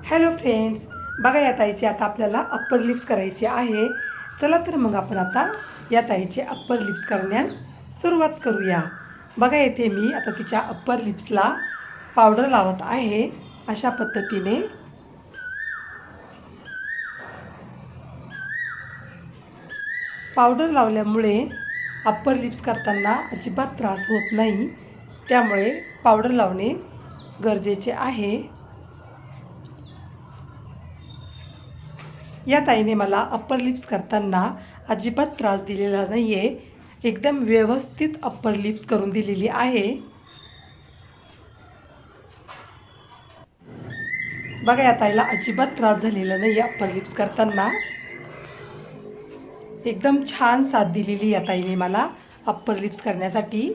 Hello friends, बघा या ताईची आता आपल्याला अप्पर लिप्स करायची आहे. चला तर मग आपण आता या ताईचे अप्पर लिप्स करण्यास सुरुवात करूया. बघा येथे मी आता तिच्या अप्पर लिप्सला पावडर लावत आहे. अशा पद्धतीने पावडर लावल्यामुळे अप्पर लिप्स करताना अजिबात त्रास होत नाही. त्यामुळे पावडर लावणे गरजेचे आहे. या ताईने मला अप्पर लिप्स करताना अजिबात त्रास दिलेला नाही आहे. एकदम व्यवस्थित अप्पर लिप्स करून दिलेली आहे. बघा या ताईला अजिबात त्रास झालेला नाही आहे अप्पर लिप्स करताना. एकदम छान साथ दिलेली या ताईने मला अप्पर लिप्स करण्यासाठी.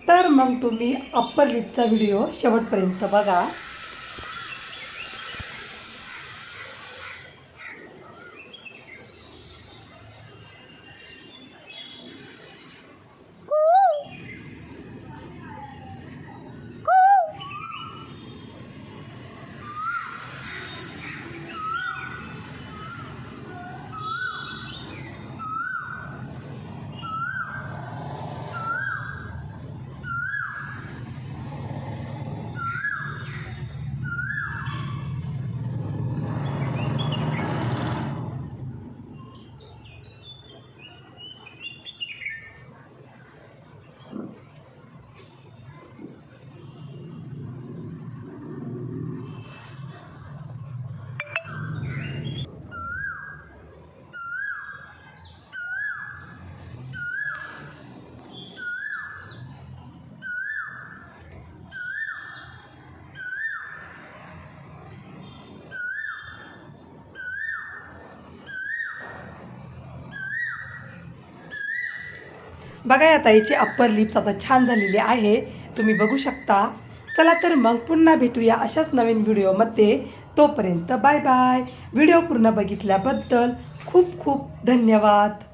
तर मग तुम्ही अप्पर लिप्सचा व्हिडिओ शेवटपर्यंत बघा. बघा या ताईचे अप्पर लिप्स आता छान झालेले आहे. तुम्ही बघू शकता. चला तर मग पुन्हा भेटूया अशाच नवीन व्हिडिओमध्ये. तोपर्यंत बाय बाय. व्हिडिओ पूर्ण बघितल्याबद्दल खूप खूप धन्यवाद.